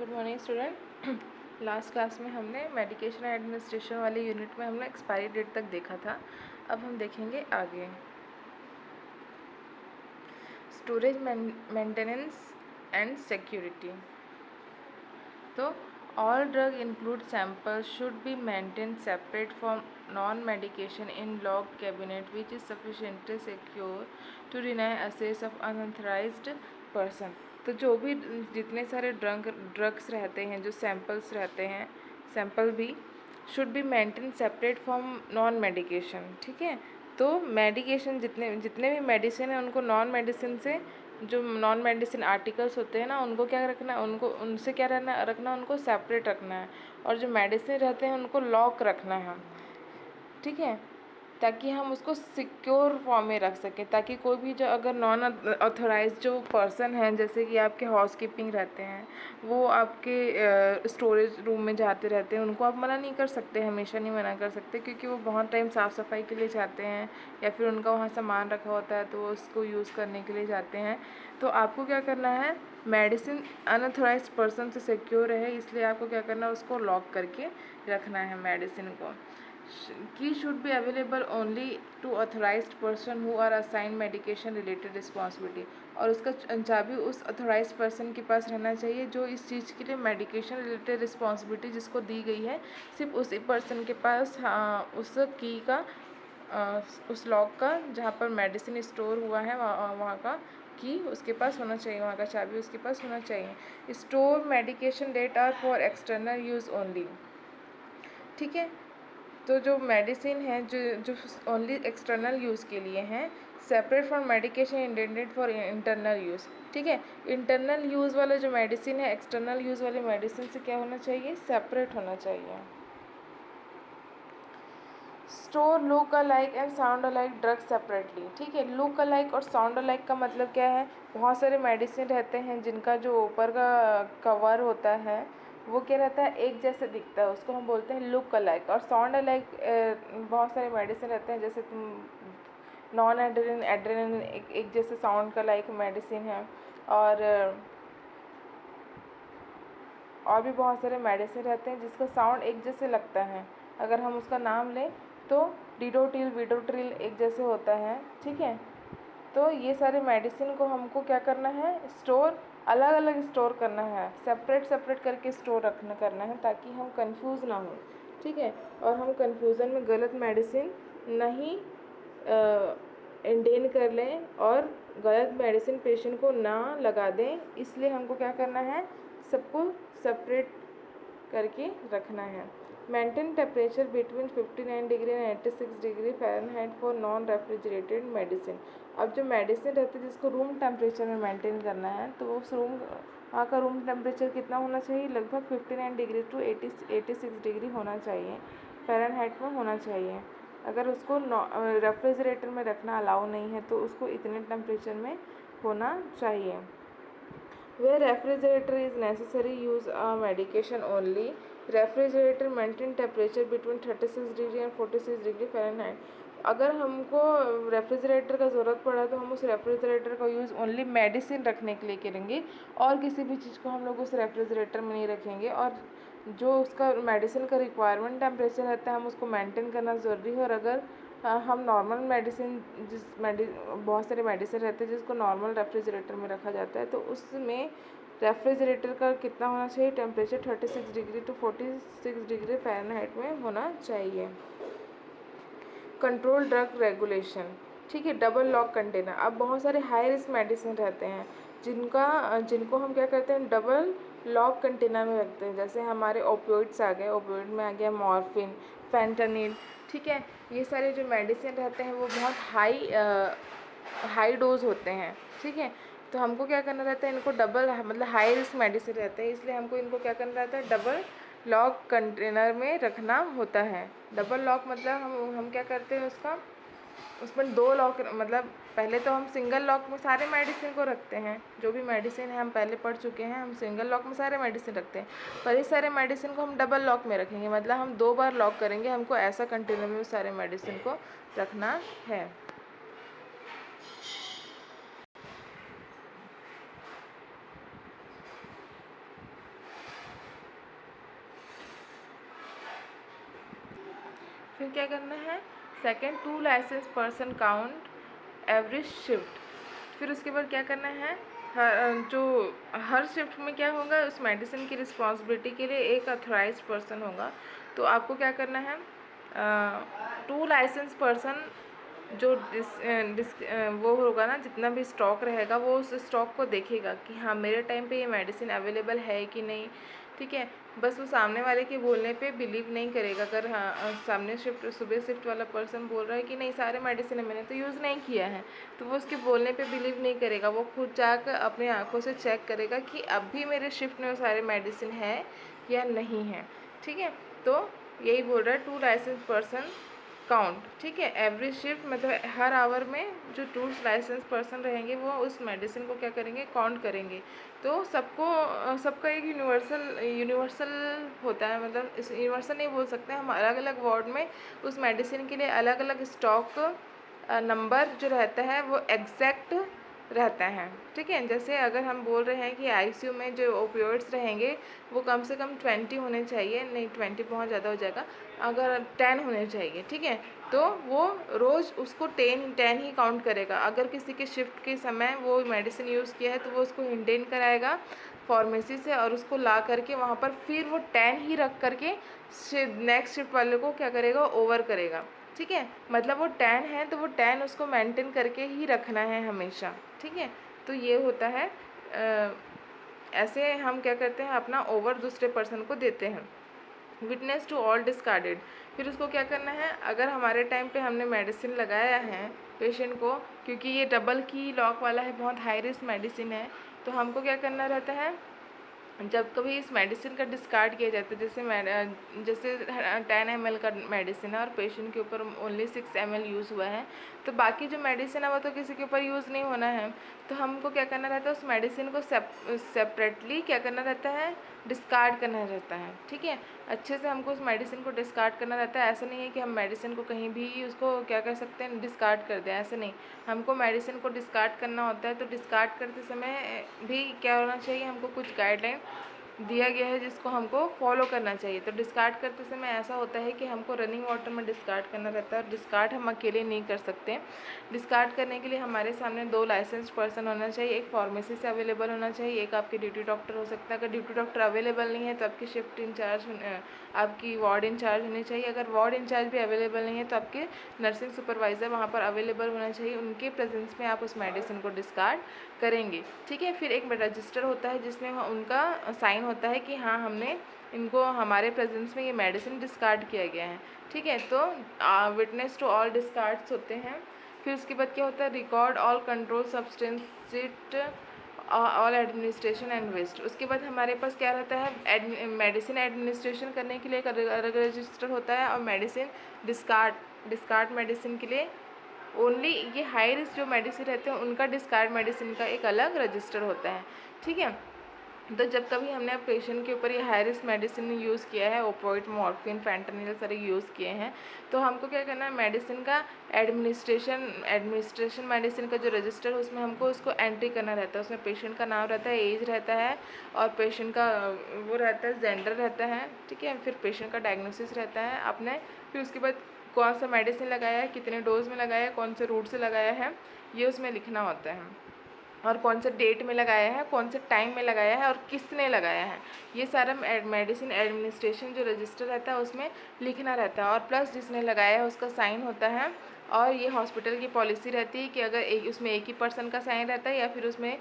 Good morning student. Last class में हमने medication administration वाले यूनिट में हमने एक्सपायरी डेट तक देखा था। अब हम देखेंगे आगे स्टोरेज मेंटेनेंस एंड सिक्योरिटी। तो all drug include samples should be maintained separate from non-medication in log cabinet which is sufficiently secure to deny access of unauthorized person। तो जो भी जितने सारे ड्रग्स रहते हैं, जो सैम्पल्स रहते हैं, सैम्पल भी should be maintain separate from non medication. ठीक है, तो मेडिकेशन जितने जितने भी मेडिसिन हैं उनको नॉन मेडिसिन से, जो नॉन मेडिसिन आर्टिकल्स होते हैं ना, उनको क्या रखना है, उनको उनसे क्या रखना उनको सेपरेट रखना है, और जो मेडिसिन रहते हैं उनको लॉक रखना है। ठीक है, ताकि हम उसको सिक्योर फॉर्म में रख सकें, ताकि कोई भी जो अगर नॉन ऑथोराइज जो पर्सन हैं, जैसे कि आपके हाउस कीपिंग रहते हैं, वो आपके स्टोरेज रूम में जाते रहते हैं, उनको आप मना नहीं कर सकते, हमेशा नहीं मना कर सकते, क्योंकि वो बहुत टाइम साफ़ सफाई के लिए जाते हैं, या फिर उनका वहाँ सामान रखा होता है तो वो उसको यूज़ करने के लिए जाते हैं। तो आपको क्या करना है, मेडिसिन अनऑथोराइज पर्सन से सिक्योर है, इसलिए आपको क्या करना है, उसको लॉक करके रखना है मेडिसिन को। Key should be available only to authorized person who are assign medication related responsibility. और उसका चाबी उस ऑथोराइज्ड पर्सन के पास रहना चाहिए जो इस चीज़ के लिए मेडिकेशन रिलेटेड रिस्पॉन्सिबिलिटी जिसको दी गई है, सिर्फ उसी पर्सन के पास उस की का उस लॉक का जहाँ पर मेडिसिन स्टोर हुआ है वहाँ का की उसके पास होना चाहिए, वहाँ का चाबी उसके पास होना चाहिए। Store medication that are for external use only. ठीक है, तो जो मेडिसिन है जो ओनली एक्सटर्नल यूज़ के लिए हैं, separate from medication intended for internal use. ठीक है, इंटरनल यूज़ वाला जो मेडिसिन है एक्सटर्नल यूज़ वाले मेडिसिन से क्या होना चाहिए, सेपरेट होना चाहिए। Store look alike and sound alike drugs separately. ठीक है, लुक अलाइक और साउंड अलाइक का मतलब क्या है, बहुत सारे मेडिसिन रहते हैं जिनका जो ऊपर का कवर होता है वो क्या रहता है, एक जैसे दिखता है, उसको हम बोलते हैं लुक अलाइक। और साउंड अलाइक बहुत सारे मेडिसिन रहते हैं, जैसे नॉन एड्रेनलिन एड्रेनलिन एक जैसे साउंड का लाइक मेडिसिन है, और भी बहुत सारे मेडिसिन रहते हैं जिसका साउंड एक जैसे लगता है। अगर हम उसका नाम लें तो डिडोटिल विडोट्रिल एक जैसे होता है। ठीक है, तो ये सारे मेडिसिन को हमको क्या करना है, स्टोर अलग अलग स्टोर करना है, सेपरेट सेपरेट करके स्टोर करना है, ताकि हम कंफ्यूज ना हो। ठीक है, और हम कंफ्यूजन में गलत मेडिसिन नहीं इंटेन कर लें और गलत मेडिसिन पेशेंट को ना लगा दें, इसलिए हमको क्या करना है, सबको सेपरेट करके रखना है। Maintain temperature between 59 degree and 86 degree Fahrenheit for non refrigerated medicine. अब जो मेडिसिन रहती है जिसको रूम टेम्परेचर में मेंटेन करना है, तो उस वहाँ का रूम टेम्परेचर कितना होना चाहिए, लगभग 59 डिग्री टू 86 डिग्री होना चाहिए, फ़ारेनहाइट में होना चाहिए। अगर उसको रेफ्रिजरेटर में रखना अलाउ नहीं है तो उसको इतने टेम्परेचर में होना चाहिए। Where refrigerator is necessary, use a medication only. Refrigerator maintain temperature between 36 degree and 46 degree Fahrenheit. अगर हमको रेफ्रिजरेटर का ज़रूरत पड़ा तो हम उस रेफ्रिजरेटर का यूज़ ओनली मेडिसिन रखने के लिए करेंगे, और किसी भी चीज़ को हम लोग उस रेफ्रिजरेटर में नहीं रखेंगे। और जो उसका मेडिसिन का रिक्वायरमेंट टेम्परेचर रहता है हम उसको मेंटेन करना ज़रूरी है। और अगर हम नॉर्मल मेडिसिन बहुत सारे मेडिसिन रहते हैं जिसको नॉर्मल रेफ्रिजरेटर में रखा जाता है, तो उसमें रेफ्रिजरेटर का कितना होना चाहिए, temperature 36 degree to 46 degree Fahrenheit में होना चाहिए। Control drug regulation. ठीक है, डबल लॉक कंटेनर। अब बहुत सारे हाई रिस्क मेडिसिन रहते हैं जिनको हम क्या करते हैं, डबल लॉक कंटेनर में रखते हैं। जैसे हमारे ओपियोइड्स आ गए, ओपियोइड में आ गया मॉर्फिन, फेंटानिल। ठीक है, ये सारे जो मेडिसिन रहते हैं वो बहुत हाई डोज होते हैं। ठीक है, तो हमको क्या करना रहता है, इनको डबल मतलब हाई रिस्क मेडिसिन रहते हैं, इसलिए हमको इनको क्या करना रहता है, डबल लॉक कंटेनर में रखना होता है। डबल लॉक मतलब हम क्या करते हैं, उसमें दो लॉक, मतलब पहले तो हम सिंगल लॉक में सारे मेडिसिन को रखते हैं, जो भी मेडिसिन है हम पहले पढ़ चुके हैं, हम सिंगल लॉक में सारे मेडिसिन रखते हैं, पर इस सारे मेडिसिन को हम डबल लॉक में रखेंगे, मतलब हम 2 बार लॉक करेंगे। हमको ऐसा कंटेनर में सारे मेडिसिन को रखना है। फिर क्या करना है, second 2 license person count every shift. फिर उसके बाद क्या करना है, हर शिफ्ट में क्या होगा, उस मेडिसिन की रिस्पॉन्सिबिलिटी के लिए एक अथोराइज्ड पर्सन होगा। तो आपको क्या करना है, 2 लाइसेंस पर्सन जो वो होगा ना, जितना भी स्टॉक रहेगा वो उस स्टॉक को देखेगा कि हाँ मेरे टाइम पे ये मेडिसिन अवेलेबल है कि नहीं, ठीक है। बस वो सामने वाले के बोलने पे बिलीव नहीं करेगा। अगर हाँ सामने सुबह शिफ्ट वाला पर्सन बोल रहा है कि नहीं सारे मेडिसिन है, मैंने तो यूज़ नहीं किया है, तो वो उसके बोलने पे बिलीव नहीं करेगा। वो खुद जाकर अपनी आंखों से चेक करेगा कि अब भी मेरे शिफ्ट में वो सारे मेडिसिन है या नहीं है, ठीक है। तो यही बोल रहा है 2 लाइसेंस पर्सन काउंट, ठीक है। एवरी शिफ्ट मतलब हर आवर में जो 2 लाइसेंस पर्सन रहेंगे वो उस मेडिसिन को क्या करेंगे, काउंट करेंगे। तो सबका एक यूनिवर्सल होता है, मतलब इस यूनिवर्सल नहीं बोल सकते हम, अलग अलग वार्ड में उस मेडिसिन के लिए अलग अलग स्टॉक नंबर जो रहता है वो एग्जैक्ट रहता है, ठीक है। जैसे अगर हम बोल रहे हैं कि आईसीयू में जो ओपियोइड्स रहेंगे वो कम से कम 20 होने चाहिए, नहीं 20 बहुत ज़्यादा हो जाएगा, अगर 10 होने चाहिए, ठीक है। तो वो रोज़ उसको 10 ही काउंट करेगा। अगर किसी के शिफ्ट के समय वो मेडिसिन यूज़ किया है तो वो उसको हिंटेन कराएगा फार्मेसी से, और उसको ला करके वहाँ पर फिर वो 10 ही रख करके नेक्स्ट शिफ्ट वाले को क्या करेगा, ओवर करेगा, ठीक है। मतलब वो 10 है तो वो 10 उसको मेंटेन करके ही रखना है हमेशा, ठीक है। तो ये होता है, ऐसे हम क्या करते हैं, अपना ओवर दूसरे पर्सन को देते हैं। विटनेस टू ऑल डिस्कार्डेड, फिर उसको क्या करना है, अगर हमारे टाइम पे हमने मेडिसिन लगाया है पेशेंट को, क्योंकि ये डबल की लॉक वाला है, बहुत हाई रिस्क मेडिसिन है, तो हमको क्या करना रहता है, जब कभी इस मेडिसिन का डिस्कार्ड किया जाता है, जैसे 10 ml का मेडिसिन है और पेशेंट के ऊपर ओनली 6 ml यूज़ हुआ है, तो बाकी जो मेडिसिन है वो तो किसी के ऊपर यूज़ नहीं होना है, तो हमको क्या करना रहता है, उस मेडिसिन को सेपरेटली क्या करना रहता है, डिस्कार्ड करना रहता है, ठीक है। अच्छे से हमको उस मेडिसिन को डिस्कार्ड करना रहता है। ऐसा नहीं है कि हम मेडिसिन को कहीं भी उसको क्या कर सकते हैं, डिस्कार्ड कर दें, ऐसे नहीं। हमको मेडिसिन को डिस्कार्ड करना होता है, तो डिस्कार्ड करते समय भी क्या होना चाहिए, हमको कुछ गाइडलाइन दिया गया है जिसको हमको फॉलो करना चाहिए। तो डिस्कार्ड करते समय ऐसा होता है कि हमको रनिंग वाटर में डिस्कार्ड करना रहता है, और डिस्कार्ड हम अकेले नहीं कर सकते। डिस्कार्ड करने के लिए हमारे सामने 2 लाइसेंस पर्सन होना चाहिए, एक फार्मेसी से अवेलेबल होना चाहिए, एक आपके ड्यूटी डॉक्टर हो सकता है। अगर ड्यूटी डॉक्टर अवेलेबल नहीं है तो आपकी शिफ्ट इंचार्ज, आपकी वार्ड इंचार्ज होनी चाहिए। अगर वार्ड इंचार्ज भी अवेलेबल नहीं है तो आपके नर्सिंग सुपरवाइज़र वहाँ पर अवेलेबल होना चाहिए। उनके प्रेजेंस में आप उस मेडिसिन को डिस्कार्ड करेंगे, ठीक है। फिर एक रजिस्टर होता है जिसमें उनका साइन होता है कि हाँ हमने इनको हमारे प्रेजेंस में ये मेडिसिन डिस्कार्ड किया गया है, ठीक है। तो विटनेस टू ऑल डिस्कार्ड्स होते हैं। फिर उसके बाद क्या होता है, record all control substance all administration and waste. उसके बाद हमारे पास क्या रहता है, मेडिसिन एडमिनिस्ट्रेशन करने के लिए एक अलग रजिस्टर होता है, और मेडिसिन डिस्कार्ड मेडिसिन के लिए ओनली ये हाई रिस्क जो मेडिसिन रहते हैं उनका डिस्कार्ड मेडिसिन का एक अलग रजिस्टर होता है, ठीक है। तो जब कभी हमने पेशेंट के ऊपर ये हाई रिस्क मेडिसिन यूज़ किया है, ओपोइड, मॉर्फिन, फैंटानिल सारे यूज़ किए हैं, तो हमको क्या करना है, मेडिसिन का एडमिनिस्ट्रेशन मेडिसिन का जो रजिस्टर है उसमें हमको उसको एंट्री करना रहता है। उसमें पेशेंट का नाम रहता है, एज रहता है, और पेशेंट का वो रहता है, जेंडर रहता है, ठीक है। फिर पेशेंट का डायग्नोसिस रहता है आपने, फिर उसके बाद कौन सा मेडिसिन लगाया है, कितने डोज में लगाया है, कौन से रूट से लगाया है, ये उसमें लिखना होता है, और कौन से डेट में लगाया है, कौन से टाइम में लगाया है, और किसने लगाया है, ये सारा मेडिसिन एडमिनिस्ट्रेशन जो रजिस्टर रहता है उसमें लिखना रहता है। और प्लस जिसने लगाया है उसका साइन होता है। और ये हॉस्पिटल की पॉलिसी रहती है कि अगर उसमें एक ही पर्सन का साइन रहता है, या फिर उसमें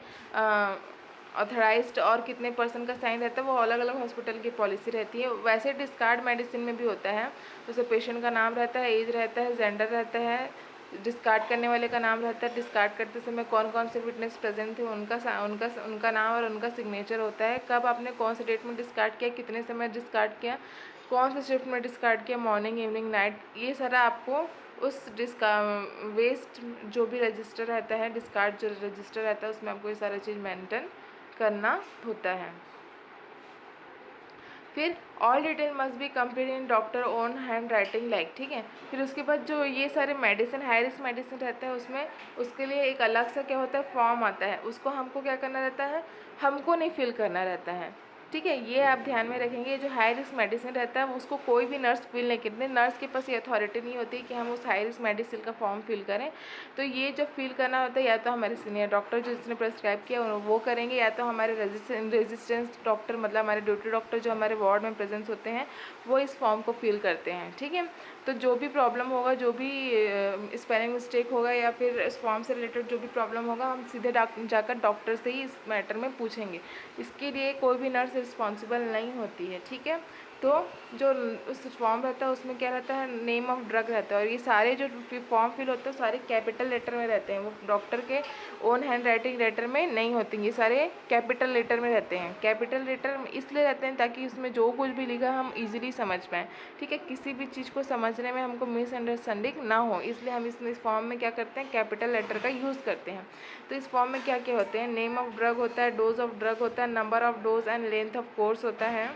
ऑथराइज्ड और कितने पर्सन का साइन रहता है, वो अलग अलग हॉस्पिटल की पॉलिसी रहती है। वैसे डिस्कार्ड मेडिसिन में भी होता है, जैसे पेशेंट का नाम रहता है, एज रहता है, जेंडर रहता है, डिस्कार्ड करने वाले का नाम रहता है, डिस्कार्ड करते समय कौन कौन से विटनेस प्रेजेंट थे उनका नाम और उनका सिग्नेचर होता है, कब आपने कौन से डेट में डिस्कार्ड किया, कितने समय डिस्कार्ड किया, कौन से शिफ्ट में डिस्कार्ड किया, मॉर्निंग, इवनिंग, नाइट, ये सारा आपको उस वेस्ट जो भी रजिस्टर रहता है, डिस्कार्ड जो रजिस्टर रहता है उसमें आपको ये सारा चीज़ मेंटेन करना होता है। फिर all detail must be complete in doctor own hand writing like, ठीक है। फिर उसके बाद जो ये सारे मेडिसिन हाई रिस्क मेडिसिन रहते हैं उसमें उसके लिए एक अलग सा क्या होता है, फॉर्म आता है, उसको हमको क्या करना रहता है, हमको नहीं फिल करना रहता है, ठीक है, ये आप ध्यान में रखेंगे। जो हाई रिस्क मेडिसिन रहता है उसको कोई भी नर्स फिल नहीं करते, नर्स के पास ये अथॉरिटी नहीं होती कि हम उस हाई रिस्क मेडिसिन का फॉर्म फिल करें। तो ये जब फिल करना होता है या तो हमारे सीनियर डॉक्टर जिसने प्रेस्क्राइब किया वो करेंगे, या तो हमारे रेजिस्टेंस डॉक्टर मतलब हमारे ड्यूटी डॉक्टर जो हमारे वार्ड में प्रेजेंस होते हैं वो इस फॉर्म को फिल करते हैं। ठीक है, तो जो भी प्रॉब्लम होगा, जो भी स्पेलिंग मिस्टेक होगा या फिर इस फॉर्म से रिलेटेड जो भी प्रॉब्लम होगा, हम सीधे जाकर डॉक्टर से ही इस मैटर में पूछेंगे। इसके लिए कोई भी नर्स रिस्पॉन्सिबल नहीं होती है। ठीक है, तो जो उस फॉर्म रहता है उसमें क्या रहता है, नेम ऑफ ड्रग रहता है, और ये सारे जो फॉर्म फिल होते हैं सारे कैपिटल लेटर में रहते हैं, वो डॉक्टर के ओन हैंड राइटिंग लेटर में नहीं होती, ये सारे कैपिटल लेटर में रहते हैं। कैपिटल लेटर इसलिए रहते हैं ताकि उसमें जो कुछ भी लिखा हम इजीली समझ पाएँ। ठीक है, किसी भी चीज़ को समझने में हमको मिसअंडरस्टैंडिंग ना हो, इसलिए हम इस फॉर्म में क्या करते हैं, कैपिटल लेटर का यूज़ करते हैं। तो इस फॉर्म में क्या क्या होते हैं, नेम ऑफ ड्रग होता है, डोज ऑफ ड्रग होता है, number of dose and length of course होता है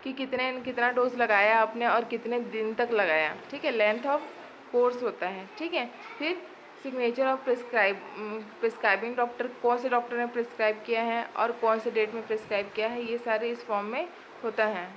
कि कितना डोज लगाया आपने और कितने दिन तक लगाया। ठीक है, लेंथ ऑफ कोर्स होता है। ठीक है, फिर सिग्नेचर ऑफ प्रिस्क्राइबिंग डॉक्टर, कौन से डॉक्टर ने प्रिस्क्राइब किया है और कौन से डेट में प्रिस्क्राइब किया है, ये सारे इस फॉर्म में होता है।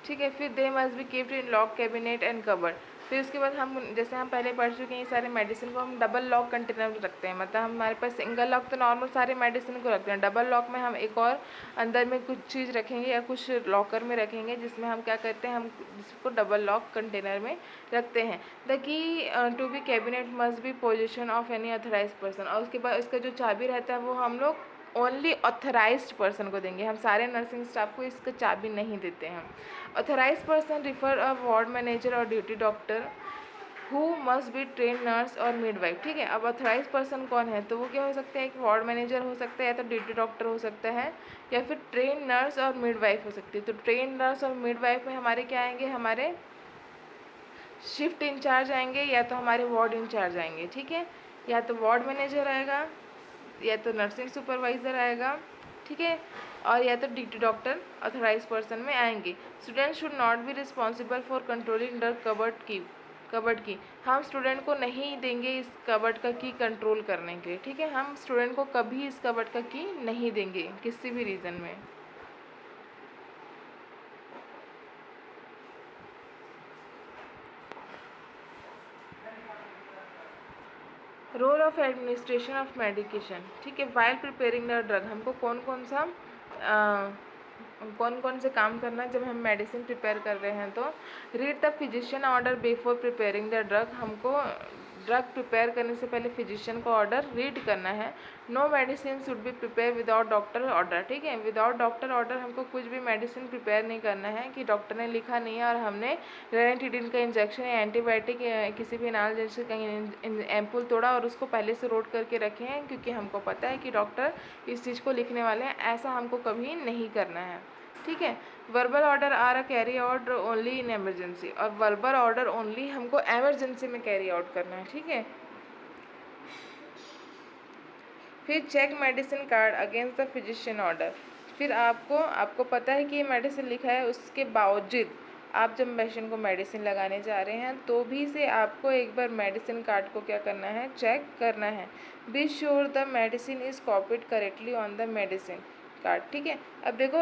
ठीक है, फिर they must be keeped in lock cabinet and cupboard. फिर उसके बाद हम जैसे हम पहले पढ़ चुके हैं, ये सारे मेडिसिन को हम डबल लॉक कंटेनर में रखते हैं। मतलब हमारे पास सिंगल लॉक तो नॉर्मल सारे मेडिसिन को रखते हैं, डबल लॉक में हम एक और अंदर में कुछ चीज़ रखेंगे या कुछ लॉकर में रखेंगे, जिसमें हम क्या करते हैं, हम जिसको डबल लॉक कंटेनर में रखते हैं। The key to be cabinet must be position of any authorize person, और उसके बाद उसका जो चाबी रहता है वो हम लोग ओनली ऑथराइज्ड पर्सन को देंगे, हम सारे नर्सिंग स्टाफ को इसका चाबी नहीं देते हैं। ऑथराइज्ड पर्सन रिफर अ वार्ड मैनेजर और duty doctor who must be train nurse और मिडवाइफ। ठीक है, अब ऑथराइज पर्सन कौन है, तो वो क्या हो सकता है, एक वार्ड मैनेजर हो सकता है, या तो ड्यूटी डॉक्टर हो सकता है, या फिर ट्रेन नर्स और मिडवाइफ हो सकती है। तो ट्रेन नर्स और मिडवाइफ में हमारे क्या आएंगे, हमारे शिफ्ट इंचार्ज आएंगे, या तो हमारे वार्ड इंचार्ज आएंगे। ठीक है, या तो वार्ड मैनेजर आएगा, या तो नर्सिंग सुपरवाइज़र आएगा। ठीक है, और या तो ड्यूटी डॉक्टर ऑथराइज पर्सन में आएंगे। Student should not be responsible for controlling the cupboard की, हम स्टूडेंट को नहीं देंगे इस कबर्ड का की कंट्रोल करने के लिए। ठीक है, हम स्टूडेंट को कभी इस कबर्ड का की नहीं देंगे किसी भी रीज़न में। Role of administration of medication. ठीक है, वाइल प्रिपेयरिंग द ड्रग, हमको कौन कौन से काम करना है जब हम मेडिसिन प्रिपेयर कर रहे हैं। तो read the physician order before preparing the drug, हमको ड्रग प्रिपेयर करने से पहले फिजिशियन का ऑर्डर रीड करना है। No medicine should be prepare without doctor order. ठीक है, विदाउट डॉक्टर ऑर्डर हमको कुछ भी मेडिसिन प्रिपेयर नहीं करना है कि डॉक्टर ने लिखा नहीं है और हमने रेनाटिडिन का इंजेक्शन या एंटीबायोटिक किसी भी एनाल्जेसिक कहीं एम्पुल तोड़ा और उसको पहले से रोड करके रखे हैं, क्योंकि हमको पता है कि डॉक्टर इस चीज़ को लिखने वाले हैं। ऐसा हमको कभी नहीं करना है। ठीक है, verbal order are a carry out only in emergency, और वर्बल ऑर्डर ओनली हमको एमरजेंसी में कैरी आउट करना है। ठीक है, फिर check medicine card against the physician order. फिर आपको पता है कि ये मेडिसिन लिखा है, उसके बावजूद आप जब पेशेंट को मेडिसिन लगाने जा रहे हैं तो भी से आपको एक बार मेडिसिन कार्ड को क्या करना है, चेक करना है। Be sure the medicine is copied correctly on the medicine card. ठीक है, अब देखो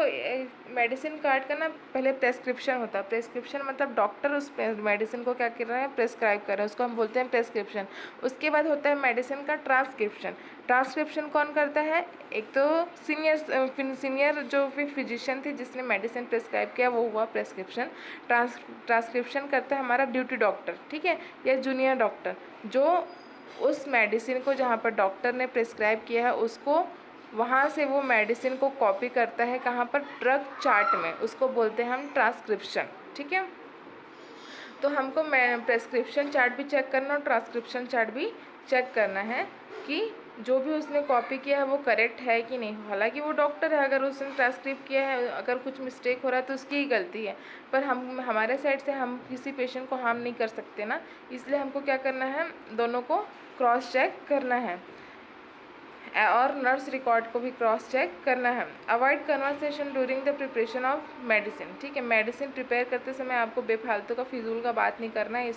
मेडिसिन कार्ड का ना पहले प्रेस्क्रिप्शन होता है। प्रेस्क्रिप्शन मतलब डॉक्टर उस मेडिसिन को क्या कर रहे हैं, प्रेस्क्राइब कर रहे हैं, उसको हम बोलते हैं प्रेस्क्रिप्शन। उसके बाद होता है मेडिसिन का ट्रांसक्रिप्शन। ट्रांसक्रिप्शन कौन करता है, एक तो सीनियर जो भी फिजिशियन थे जिसने मेडिसिन प्रेस्क्राइब किया वो हुआ प्रेस्क्रिप्शन। ट्रांसक्रिप्शन करता है हमारा ड्यूटी डॉक्टर। ठीक है, या जूनियर डॉक्टर, जो उस मेडिसिन को जहाँ पर डॉक्टर ने प्रेस्क्राइब किया है उसको वहाँ से वो मेडिसिन को कॉपी करता है, कहाँ पर, ड्रग चार्ट में, उसको बोलते हैं हम ट्रांसक्रिप्शन। ठीक है, तो हमको प्रेस्क्रिप्शन चार्ट भी चेक करना और ट्रांसक्रिप्शन चार्ट भी चेक करना है कि जो भी उसने कॉपी किया है वो करेक्ट है कि नहीं। हालांकि वो डॉक्टर है, अगर उसने ट्रांसक्रिप्ट किया है, अगर कुछ मिस्टेक हो रहा है तो उसकी ही गलती है, पर हमारे साइड से हम किसी पेशेंट को हार्म नहीं कर सकते ना, इसलिए हमको क्या करना है, दोनों को क्रॉस चेक करना है। और नर्स रिकॉर्ड को भी क्रॉस चेक करना है। Avoid conversation during the preparation of medicine, ठीक है। मेडिसिन प्रिपेयर करते समय आपको बेफालतू का फिजूल का बात नहीं करना है,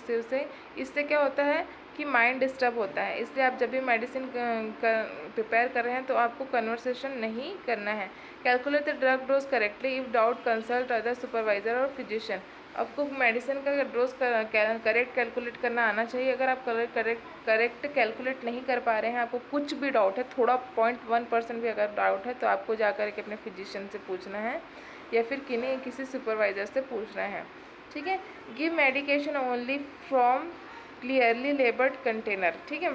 इससे क्या होता है कि माइंड डिस्टर्ब होता है। इसलिए आप जब भी मेडिसिन प्रिपेयर कर रहे हैं तो आपको कन्वर्सेशन नहीं करना है। Calculate the drug dose correctly, if doubt consult other supervisor और फिजिशियन। आपको मेडिसिन का डोज करेक्ट कैलकुलेट करना आना चाहिए। अगर आप करेक्ट कैलकुलेट नहीं कर पा रहे हैं, आपको कुछ भी डाउट है, थोड़ा 0.1% भी अगर डाउट है, तो आपको जा कर के अपने फिजिशियन से पूछना है या फिर किसी सुपरवाइज़र से पूछना है, ठीक है। Give medication only from clearly labelled container, ठीक है।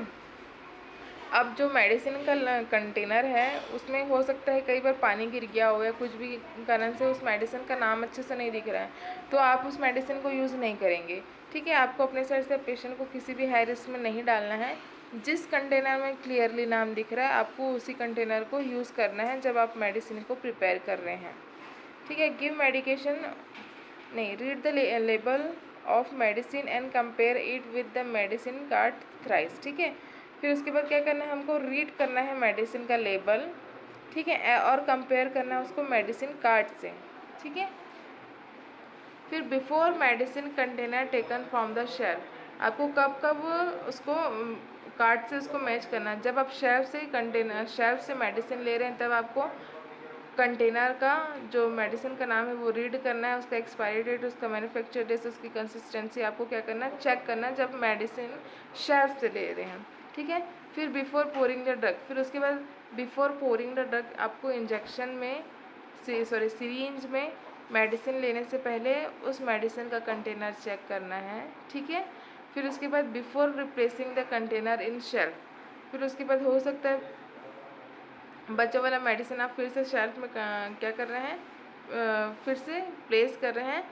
अब जो मेडिसिन का कंटेनर है उसमें हो सकता है कई बार पानी गिर गया हो या कुछ भी कारण से उस मेडिसिन का नाम अच्छे से नहीं दिख रहा है, तो आप उस मेडिसिन को यूज़ नहीं करेंगे, ठीक है। आपको अपने साइड से पेशेंट को किसी भी हाई रिस्क में नहीं डालना है। जिस कंटेनर में क्लियरली नाम दिख रहा है आपको उसी कंटेनर को यूज़ करना है जब आप मेडिसिन को प्रिपेयर कर रहे हैं, ठीक है। गिव मेडिकेशन नहीं, read the label of medicine and compare it with the medicine card thrice, ठीक है। फिर उसके बाद क्या करना है, हमको रीड करना है मेडिसिन का लेबल, ठीक है, और कंपेयर करना है उसको मेडिसिन कार्ड से, ठीक है। फिर before medicine container taken from the shelf, आपको कब कब उसको कार्ड से उसको मैच करना है। जब आप शेल्फ से मेडिसिन ले रहे हैं तब आपको कंटेनर का जो मेडिसिन का नाम है वो रीड करना है, उसका एक्सपायरी डेट, उसका मैन्युफैक्चर डेट, उसकी कंसिस्टेंसी आपको क्या करना है, चेक करना है जब मेडिसिन शेल्फ से ले रहे हैं, ठीक है। फिर बिफोर पोरिंग द ड्रग, फिर उसके बाद बिफोर पोरिंग द ड्रग आपको इंजेक्शन में सिरिंज में मेडिसिन लेने से पहले उस मेडिसिन का कंटेनर चेक करना है, ठीक है। फिर उसके बाद before replacing the container in shelf, फिर उसके बाद हो सकता है बचा वाला मेडिसिन आप फिर से शेल्फ में क्या कर रहे हैं, फिर से प्लेस कर रहे हैं,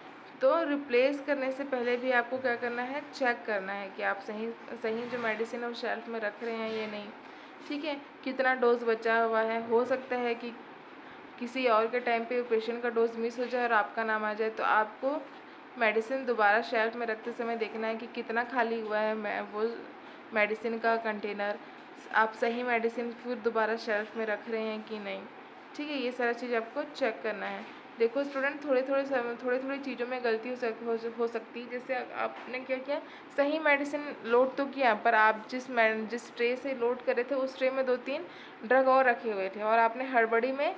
तो रिप्लेस करने से पहले भी आपको क्या करना है, चेक करना है कि आप सही जो मेडिसिन है वो शेल्फ में रख रहे हैं या नहीं, ठीक है। कितना डोज बचा हुआ है, हो सकता है कि किसी और के टाइम पे पेशेंट का डोज मिस हो जाए और आपका नाम आ जाए, तो आपको मेडिसिन दोबारा शेल्फ में रखते समय देखना है कि कितना खाली हुआ है वो मेडिसिन का कंटेनर, आप सही मेडिसिन फिर दोबारा शेल्फ में रख रहे हैं कि नहीं, ठीक है। ये सारा चीज़ आपको चेक करना है। देखो स्टूडेंट, थोड़ी थोड़ी चीज़ों में गलती हो सकती है। जैसे आपने क्या किया, सही मेडिसिन लोड तो किया, पर आप जिस ट्रे से लोड करे थे उस ट्रे में 2-3 ड्रग और रखे हुए थे और आपने हड़बड़ी में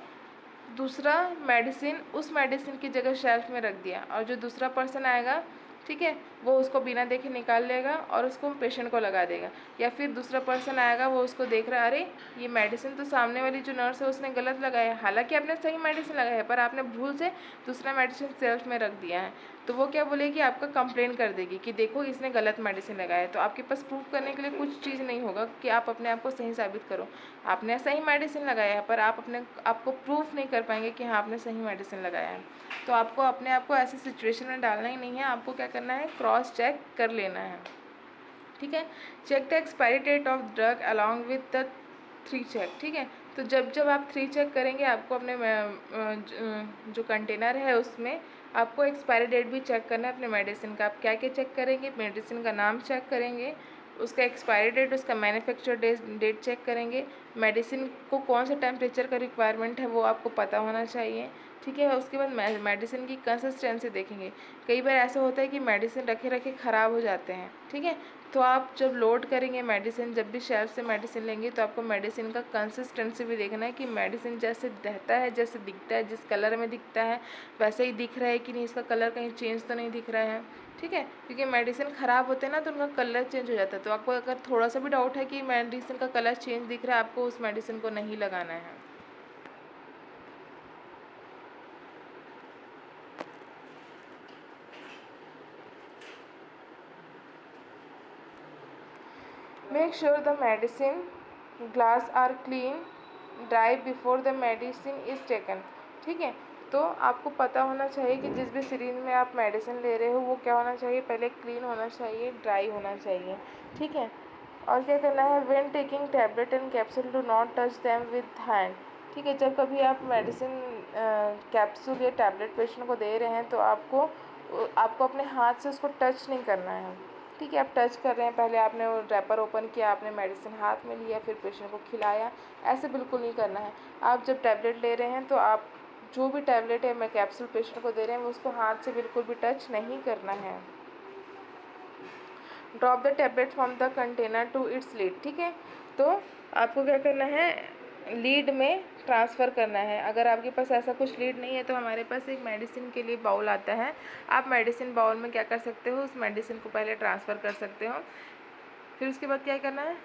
दूसरा मेडिसिन उस मेडिसिन की जगह शेल्फ में रख दिया, और जो दूसरा पर्सन आएगा, ठीक है, वो उसको बिना देखे निकाल लेगा और उसको पेशेंट को लगा देगा। या फिर दूसरा पर्सन आएगा, वो उसको देख रहा है, अरे ये मेडिसिन तो सामने वाली जो नर्स है उसने गलत लगाया है, हालांकि आपने सही मेडिसिन लगाया है पर आपने भूल से दूसरा मेडिसिन शेल्फ में रख दिया है, तो वो क्या बोलेगी, आपका कंप्लेन कर देगी कि देखो इसने गलत मेडिसिन लगाया है। तो आपके पास प्रूफ करने के लिए कुछ चीज़ नहीं होगा कि आप अपने आप को सही साबित करो। आपने सही मेडिसिन लगाया है पर आपको प्रूफ नहीं कर पाएंगे कि हाँ आपने सही मेडिसिन लगाया है। तो आपको अपने आप को ऐसी सिचुएशन में डालना ही नहीं है, आपको क्या करना है, क्रॉस चेक कर लेना है, ठीक है। Check the expiry date of drug along with the 3 check, ठीक है। तो जब आप 3 चेक करेंगे, आपको अपने जो कंटेनर है उसमें आपको एक्सपायरी डेट भी चेक करना है अपने मेडिसिन का। आप क्या क्या चेक करेंगे, मेडिसिन का नाम चेक करेंगे, उसका एक्सपायरी डेट, उसका मैन्युफैक्चर डेट चेक करेंगे, मेडिसिन को कौन सा टेम्परेचर का रिक्वायरमेंट है वो आपको पता होना चाहिए, ठीक है। उसके बाद मेडिसिन की कंसिस्टेंसी देखेंगे। कई बार ऐसा होता है कि मेडिसिन रखे रखे ख़राब हो जाते हैं, ठीक है। तो आप जब लोड करेंगे मेडिसिन, जब भी शेल्फ से मेडिसिन लेंगे, तो आपको मेडिसिन का कंसिस्टेंसी भी देखना है कि मेडिसिन जैसे रहता है, जैसे दिखता है, जिस कलर में दिखता है वैसे ही दिख रहा है कि नहीं, इसका कलर कहीं चेंज तो नहीं दिख रहा है, ठीक है। क्योंकि मेडिसिन ख़राब होते हैं ना तो उनका कलर चेंज हो जाता है। तो आपको अगर थोड़ा सा भी डाउट है कि मेडिसिन का कलर चेंज दिख रहा है, आपको उस मेडिसिन को नहीं लगाना है। Make sure the medicine glass are clean dry before the medicine is taken, ठीक है। तो आपको पता होना चाहिए कि जिस भी सिरिंज में आप मेडिसिन ले रहे हो वो क्या होना चाहिए, पहले क्लीन होना चाहिए, ड्राई होना चाहिए, ठीक है। और क्या करना है, when taking tablet and capsule do not touch them with hand, ठीक है। जब कभी आप मेडिसिन कैप्सूल या टैबलेट पेशेंट को दे रहे हैं तो आपको अपने हाथ से उसको टच नहीं करना है, ठीक है, आप टच कर रहे हैं, पहले आपने वो रैपर ओपन किया, आपने मेडिसिन हाथ में लिया, फिर पेशेंट को खिलाया, ऐसे बिल्कुल नहीं करना है। आप जब टैबलेट ले रहे हैं तो आप जो भी टैबलेट है मैं कैप्सूल पेशेंट को दे रहे हैं उसको हाथ से बिल्कुल भी टच नहीं करना है। Drop the tablet from the container to its lid, ठीक है, तो आपको क्या करना है, लीड में ट्रांसफ़र करना है। अगर आपके पास ऐसा कुछ लीड नहीं है तो हमारे पास एक मेडिसिन के लिए बाउल आता है, आप मेडिसिन बाउल में क्या कर सकते हो, उस मेडिसिन को पहले ट्रांसफ़र कर सकते हो। फिर उसके बाद क्या करना है,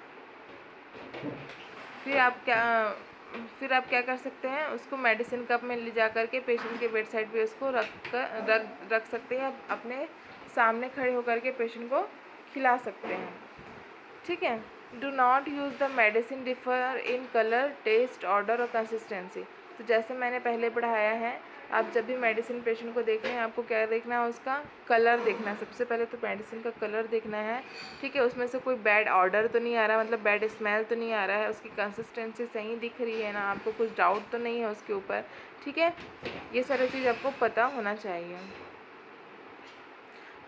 फिर आप क्या कर सकते हैं, उसको मेडिसिन कप में ले जा कर के पेशेंट के बेड साइड पे उसको रख सकते हैं, अपने सामने खड़े होकर के पेशेंट को खिला सकते हैं, ठीक है। Do not use the medicine differ in colour, taste, order और कंसिस्टेंसी। तो जैसे मैंने पहले पढ़ाया है, आप जब भी मेडिसिन पेशेंट को देख रहे हैं आपको क्या देखना है, उसका कलर देखना है। सबसे पहले तो मेडिसिन का कलर देखना है, ठीक है, उसमें से कोई बैड ऑर्डर तो नहीं आ रहा, मतलब बैड स्मेल तो नहीं आ रहा है, उसकी कंसिस्टेंसी सही दिख रही है ना, आपको कुछ डाउट तो नहीं है उसके ऊपर, ठीक है, ये सारी चीज़ आपको पता होना चाहिए।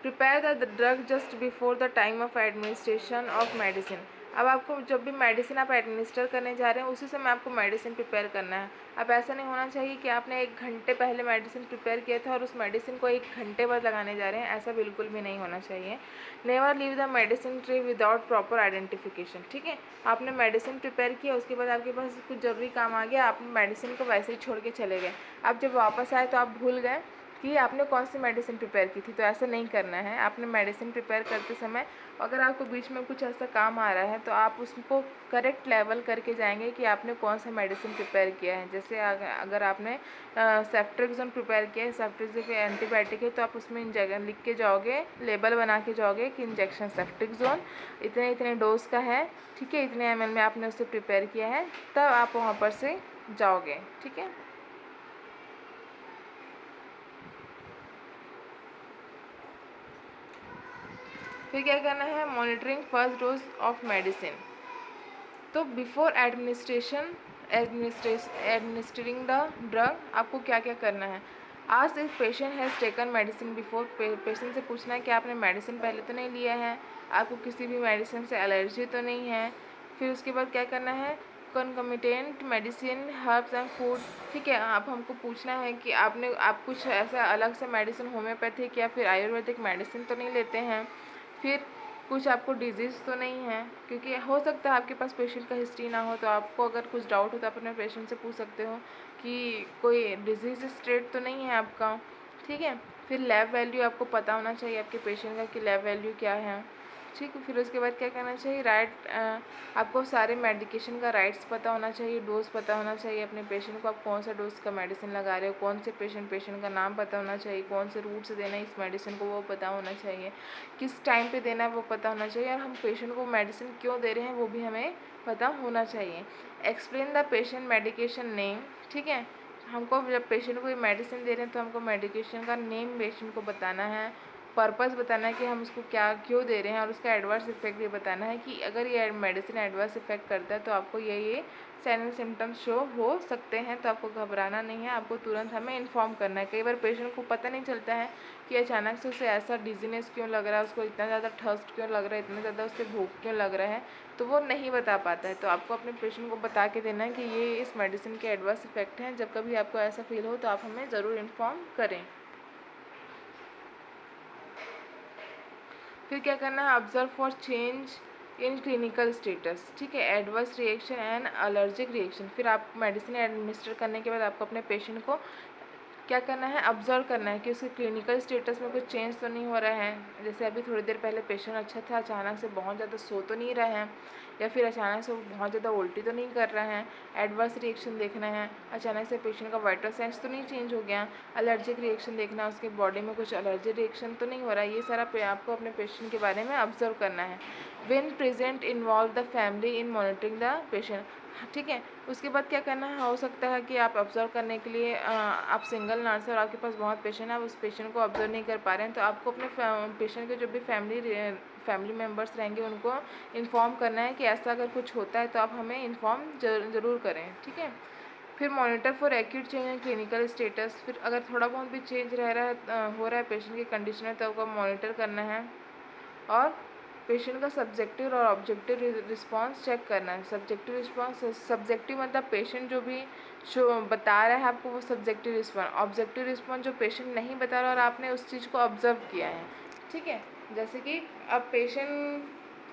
Prepare the drug just before the time of administration of medicine. अब आपको जब भी मेडिसिन आप एडमिनिस्टर करने जा रहे हैं उसी समय आपको मेडिसिन प्रिपेयर करना है। अब ऐसा नहीं होना चाहिए कि आपने 1 घंटे पहले मेडिसिन प्रिपेयर किया था और उस मेडिसिन को 1 घंटे बाद लगाने जा रहे हैं, ऐसा बिल्कुल भी नहीं होना चाहिए। Never leave the medicine tray without proper identification, ठीक है, आपने मेडिसिन प्रिपेयर किया, उसके बाद आपके पास कुछ ज़रूरी काम आ गया, आपने मेडिसिन को वैसे ही छोड़ के चले गए, अब जब वापस आए तो आप भूल गए कि आपने कौन सी मेडिसिन प्रिपेयर की थी। तो ऐसा नहीं करना है, आपने मेडिसिन प्रिपेयर करते समय अगर आपको बीच में कुछ ऐसा काम आ रहा है तो आप उसको करेक्ट लेवल करके जाएंगे कि आपने कौन सा मेडिसिन प्रिपेयर किया है। जैसे अगर आपने सेफ्ट्रिक्सोन प्रिपेयर किया है, सेफ्ट्रिक्सोन एंटीबायोटिक है, तो आप उसमें जगह लिख के जाओगे, लेबल बना के जाओगे कि इंजेक्शन सेफ्ट्रिक्सोन इतने इतने डोज का है, ठीक है, इतने ml में आपने उससे प्रिपेयर किया है, तब आप वहाँ पर से जाओगे, ठीक है। फिर क्या करना है, monitoring first dose of medicine. तो बिफोर एडमिनिस्ट्रिंग द ड्रग आपको क्या क्या करना है। आज if patient has taken medicine before, patient से पूछना है कि आपने मेडिसिन पहले तो नहीं लिया है, आपको किसी भी मेडिसिन से एलर्जी तो नहीं है। फिर उसके बाद क्या करना है, कॉन्कमिटेंट मेडिसिन, हर्ब्स एंड फूड, ठीक है, आप हमको पूछना है कि आप कुछ ऐसा अलग से मेडिसिन होम्योपैथिक या फिर आयुर्वेदिक मेडिसिन तो नहीं लेते हैं। फिर कुछ आपको डिजीज़ तो नहीं है, क्योंकि हो सकता है आपके पास पेशेंट का हिस्ट्री ना हो, तो आपको अगर कुछ डाउट हो तो आप अपने पेशेंट से पूछ सकते हो कि कोई डिजीज़ स्टेट तो नहीं है आपका, ठीक है। फिर लैब वैल्यू आपको पता होना चाहिए आपके पेशेंट का कि लैब वैल्यू क्या है, ठीक है। फिर उसके बाद क्या करना चाहिए, आपको सारे मेडिकेशन का राइट्स पता होना चाहिए, डोज पता होना चाहिए अपने पेशेंट को, आप कौन सा डोज का मेडिसिन लगा रहे हो, कौन से पेशेंट का नाम पता होना चाहिए, कौन से रूट से देना है इस मेडिसिन को वो पता होना चाहिए, किस टाइम पे देना है वो पता होना चाहिए, और हम पेशेंट को मेडिसिन क्यों दे रहे हैं वो भी हमें पता होना चाहिए। Explain the patient medication name, ठीक है, हमको जब पेशेंट को ये मेडिसिन दे रहे हैं तो हमको मेडिकेशन का नेम पेशेंट को बताना है, पर्पस बताना है कि हम उसको क्या क्यों दे रहे हैं, और उसका एडवर्स इफेक्ट भी बताना है कि अगर ये मेडिसिन एडवर्स इफेक्ट करता है तो आपको ये साइन एंड सिम्टम्स शो हो सकते हैं, तो आपको घबराना नहीं है, आपको तुरंत हमें इन्फॉर्म करना है। कई बार पेशेंट को पता नहीं चलता है कि अचानक से उसे ऐसा डिजीनेस क्यों लग रहा है, उसको इतना ज़्यादा थर्स्ट क्यों लग रहा है, इतना ज़्यादा उससे भूख क्यों लग रहा है, तो वो नहीं बता पाता है। तो आपको अपने पेशेंट को बता के देना है कि ये इस मेडिसिन के एडवर्स इफेक्ट हैं। जब कभी आपको ऐसा फील हो तो आप हमें ज़रूर इन्फॉर्म करें। फिर क्या करना है, observe for change in clinical status, ठीक है, adverse reaction and allergic reaction. फिर आप मेडिसिन एडमिनिस्टर करने के बाद आपको अपने पेशेंट को क्या करना है, ऑब्जर्व करना है कि उसके क्लिनिकल स्टेटस में कुछ चेंज तो नहीं हो रहा है। जैसे अभी थोड़ी देर पहले पेशेंट अच्छा था, अचानक से बहुत ज़्यादा सो तो नहीं रहा है, या फिर अचानक से वो बहुत ज़्यादा उल्टी तो नहीं कर रहा है। एडवर्स रिएक्शन देखना है, अचानक से पेशेंट का वाइटल साइंस तो नहीं चेंज हो गया। एलर्जिक रिएक्शन देखना है, उसके बॉडी में कुछ एलर्जी रिएक्शन तो नहीं हो रहा है। ये सारा आपको अपने पेशेंट के बारे में ऑब्जर्व करना है। When present involve the family in monitoring the patient, ठीक है। उसके बाद क्या करना है, हो सकता है कि आप ऑब्जर्व करने के लिए आप सिंगल नर्स है और आपके पास बहुत पेशेंट है, आप उस पेशेंट को ऑब्जर्व नहीं कर पा रहे हैं, तो आपको अपने पेशेंट के जो भी फैमिली मेम्बर्स रहेंगे उनको इन्फॉर्म करना है कि ऐसा अगर कुछ होता है तो आप हमें इन्फॉर्म ज़रूर करें, ठीक है। फिर monitor for acute change in clinical status, फिर अगर थोड़ा बहुत भी चेंज हो रहा है पेशेंट की कंडीशन में तो आपको मॉनिटर करना है। और पेशेंट का सब्जेक्टिव और ऑब्जेक्टिव रिस्पॉन्स चेक करना है। सब्जेक्टिव रिस्पॉन्स, सब्जेक्टिव मतलब पेशेंट जो भी बता रहा है आपको वो सब्जेक्टिव रिस्पॉन्स। ऑब्जेक्टिव रिस्पॉन्स जो पेशेंट नहीं बता रहा और आपने उस चीज़ को ऑब्जर्व किया है, ठीक है। जैसे कि अब पेशेंट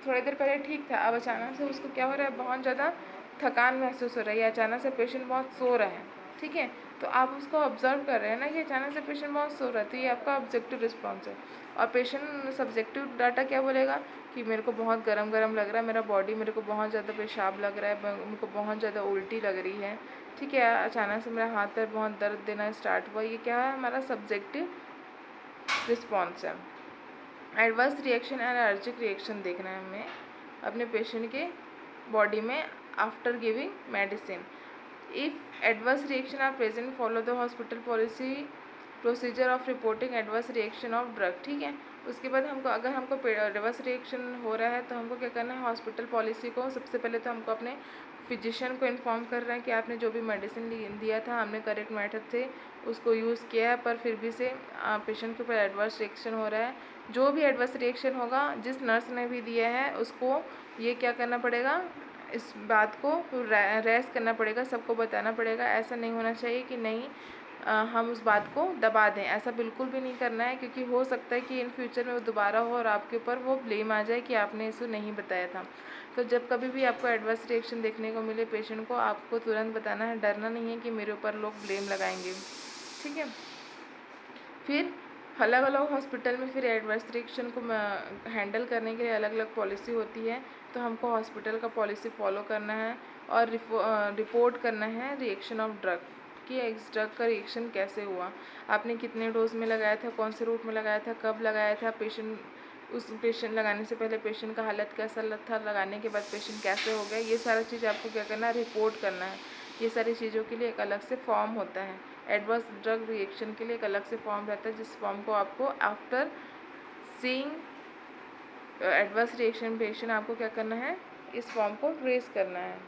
थोड़ी देर पहले ठीक था, अब अचानक से उसको क्या हो रहा है, बहुत ज़्यादा थकान महसूस हो रही है, अचानक से पेशेंट बहुत सो रहा है, ठीक है। तो आप उसको ऑब्जर्व कर रहे हैं ना कि अचानक से पेशेंट बहुत सो रहा है, तो ये आपका ऑब्जेक्टिव रिस्पॉन्स है। और पेशेंट सब्जेक्टिव डाटा क्या बोलेगा कि मेरे को बहुत गरम गरम लग रहा है, मेरा बॉडी, मेरे को बहुत ज़्यादा पेशाब लग रहा है, मेरे को बहुत ज़्यादा उल्टी लग रही है, ठीक है, अचानक से मेरा हाथ पैर बहुत दर्द देना स्टार्ट हुआ। ये क्या है, हमारा सब्जेक्टिव रिस्पॉन्स है। Adverse reaction and allergic reaction देखना है हमें अपने पेशेंट के बॉडी में after giving medicine. If adverse reaction are present, follow the hospital policy procedure of reporting adverse reaction of drug, ठीक है। उसके बाद हमको, अगर हमको एडवर्स रिएक्शन हो रहा है तो हमको क्या करना है, हॉस्पिटल पॉलिसी को सबसे पहले तो हमको अपने फिजिशियन को इन्फॉर्म कर रहे हैं कि आपने जो भी मेडिसिन दिया था, हमने करेक्ट मेथड से उसको यूज़ किया है, पर फिर भी से पेशेंट के ऊपर एडवर्स रिएक्शन हो रहा है। जो भी एडवर्स रिएक्शन होगा, जिस नर्स ने भी दिया है उसको ये क्या करना पड़ेगा, इस बात को रेस करना पड़ेगा, सबको बताना पड़ेगा। ऐसा नहीं होना चाहिए कि नहीं हम उस बात को दबा दें, ऐसा बिल्कुल भी नहीं करना है, क्योंकि हो सकता है कि इन फ्यूचर में वो दोबारा हो और आपके ऊपर वो ब्लेम आ जाए कि आपने इसे नहीं बताया था। तो जब कभी भी आपको एडवर्स रिएक्शन देखने को मिले पेशेंट को, आपको तुरंत बताना है, डरना नहीं है कि मेरे ऊपर लोग ब्लेम लगाएंगे, ठीक है। फिर अलग अलग हॉस्पिटल में फिर एडवर्स रिएक्शन को हैंडल करने के लिए अलग अलग पॉलिसी होती है, तो हमको हॉस्पिटल का पॉलिसी फॉलो करना है और रिपोर्ट करना है रिएक्शन ऑफ ड्रग कि इस ड्रग का रिएक्शन कैसे हुआ, आपने कितने डोज में लगाया था, कौन से रूट में लगाया था, कब लगाया था, उस पेशेंट लगाने से पहले पेशेंट का हालत कैसा था, लगाने के बाद पेशेंट कैसे हो गया, ये सारा चीज़ आपको क्या करना है, रिपोर्ट करना है। ये सारी चीज़ों के लिए एक अलग से फॉर्म होता है। एडवर्स ड्रग रिएक्शन के लिए एक अलग से फॉर्म रहता है, जिस फॉर्म को आपको after seeing adverse reaction patient आपको क्या करना है, इस फॉर्म को रेज करना है।